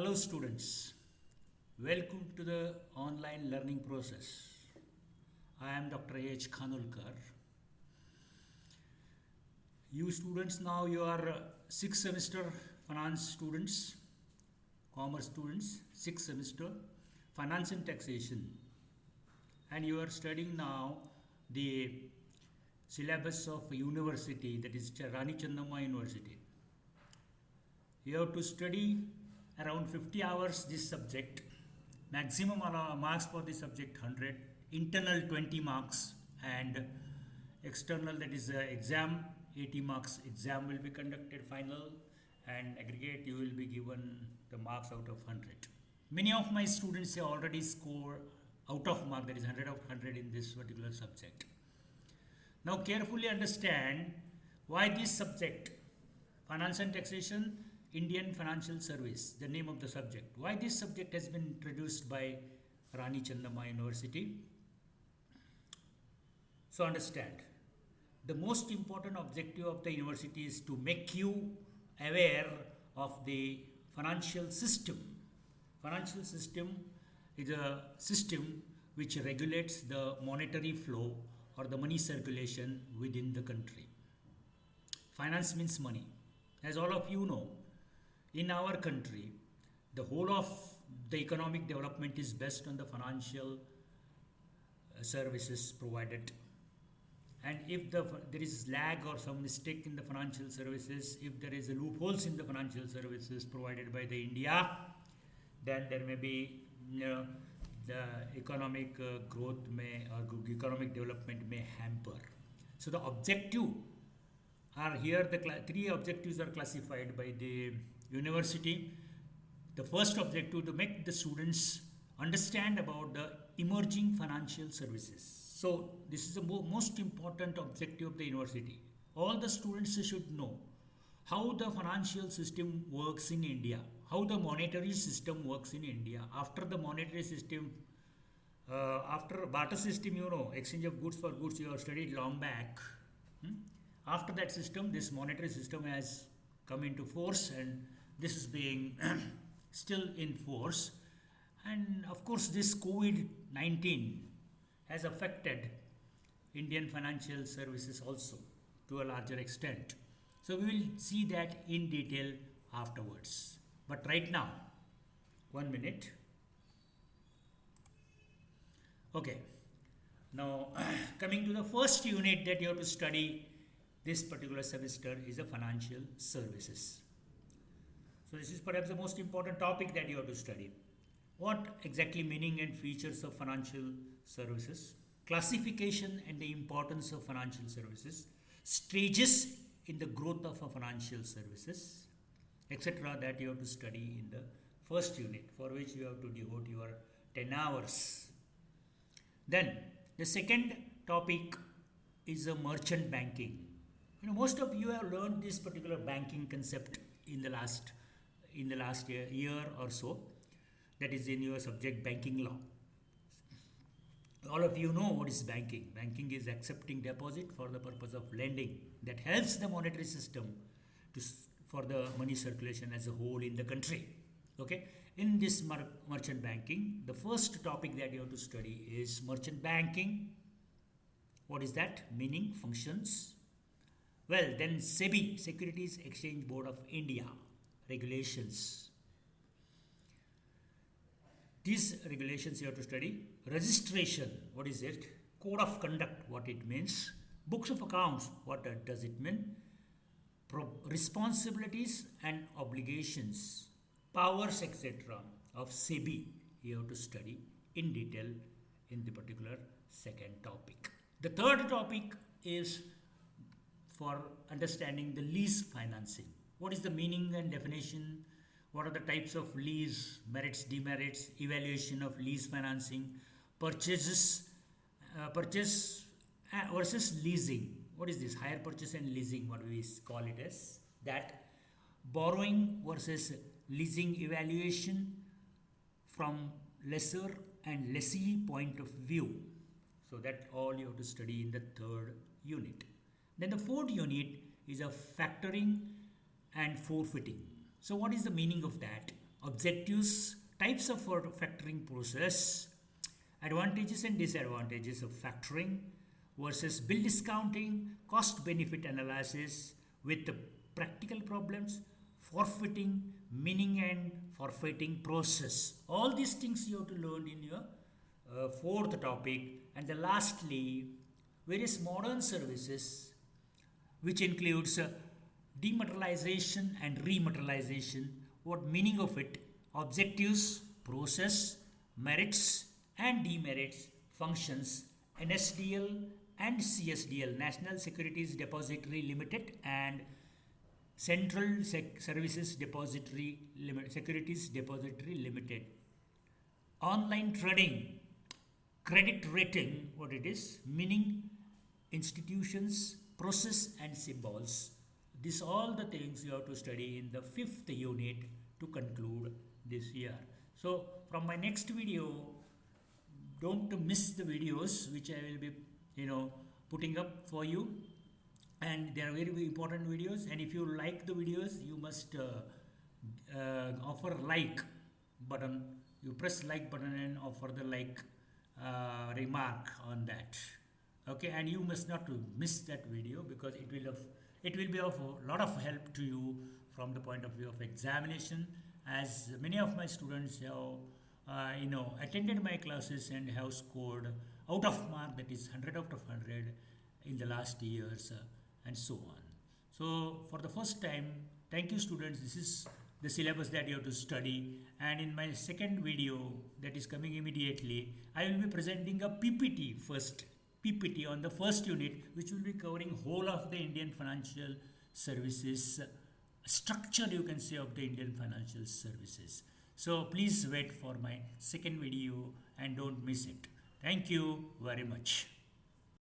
Hello students, welcome to the online learning process. I am Dr. H. Khanulkar. You students now you are 6th semester finance students, commerce students, 6th semester finance and taxation, and you are studying now the syllabus of university, that is Rani Channamma University. You have to study around 50 hours this subject. Maximum marks for this subject 100, internal 20 marks, and external, that is exam 80 marks. Exam will be conducted final, and aggregate you will be given the marks out of 100. Many of my students have already scored out of mark, that is 100 of 100 in this particular subject. Now carefully understand why this subject, finance and taxation, Indian Financial Service, the name of the subject. Why this subject has been introduced by Rani Channamma University. So understand, the most important objective of the university is to make you aware of the financial system. Financial system is a system which regulates the monetary flow or the money circulation within the country. Finance means money. As all of you know, in our country, the whole of the economic development is based on the financial services provided. And if there is lag or some mistake in the financial services, if there is a loopholes in the financial services provided by the India, then there may be the economic growth may or economic development may hamper. So the objective are here, the three objectives are classified by the university. The first objective, to make the students understand about the emerging financial services. So this is the most important objective of the university. All the students should know how the financial system works in India, how the monetary system works in India. After the monetary system, after barter system, exchange of goods for goods, you have studied long back. After that system, this monetary system has come into force, and this is being still in force. And of course, this COVID-19 has affected Indian financial services also to a larger extent. So we will see that in detail afterwards. But right now, 1 minute. Okay. Now, coming to the first unit that you have to study this particular semester is the financial services. So this is perhaps the most important topic that you have to study. What exactly meaning and features of financial services, classification and the importance of financial services, stages in the growth of financial services, etc. that you have to study in the first unit, for which you have to devote your 10 hours. Then the second topic is a merchant banking. Most of you have learned this particular banking concept in the last year or so. That is in your subject banking law. All of you know what is banking. Banking is accepting deposit for the purpose of lending. That helps the monetary system for the money circulation as a whole in the country. Okay. In this merchant banking, the first topic that you have to study is merchant banking. What is that? Meaning, functions. Well, then SEBI, Securities Exchange Board of India, regulations. These regulations you have to study. Registration, what is it? Code of conduct, what it means. Books of accounts, what does it mean? Responsibilities and obligations, powers, etc. of SEBI, you have to study in detail in the particular second topic. The third topic is for understanding the lease financing. What is the meaning and definition? What are the types of lease, merits, demerits, evaluation of lease financing, purchase versus leasing. What is this? Hire purchase and leasing, what we call it as that. Borrowing versus leasing evaluation from lessor and lessee point of view. So that all you have to study in the third unit. Then the fourth unit is a factoring and forfeiting. So what is the meaning of that? objectives, types of factoring process, advantages and disadvantages of factoring versus bill discounting, cost benefit analysis with the practical problems, forfeiting, meaning and forfeiting process. All these things you have to learn in your fourth topic. And the lastly, various modern services, which includes dematerialization and rematerialization. What meaning of it? Objectives, process, merits and demerits, functions, NSDL and CSDL, National Securities Depository Limited, and Central Services Depository Securities Depository Limited. Online trading, credit rating, what it is, meaning, institutions, process and symbols. These all the things you have to study in the fifth unit to conclude this year. So from my next video, don't miss the videos which I will be putting up for you, and they are very, very important videos. And if you like the videos, you must offer like button. You press like button and offer the like remark on that. Okay, and you must not miss that video, because it will be of a lot of help to you from the point of view of examination, as many of my students have attended my classes and have scored out of mark, that is 100 out of 100 in the last years, and so on. So for the first time, thank you students, this is the syllabus that you have to study. And in my second video that is coming immediately, I will be presenting a PPT on the first unit, which will be covering whole of the Indian financial services structure, you can say, of the Indian financial services. So please wait for my second video and don't miss it. Thank you very much.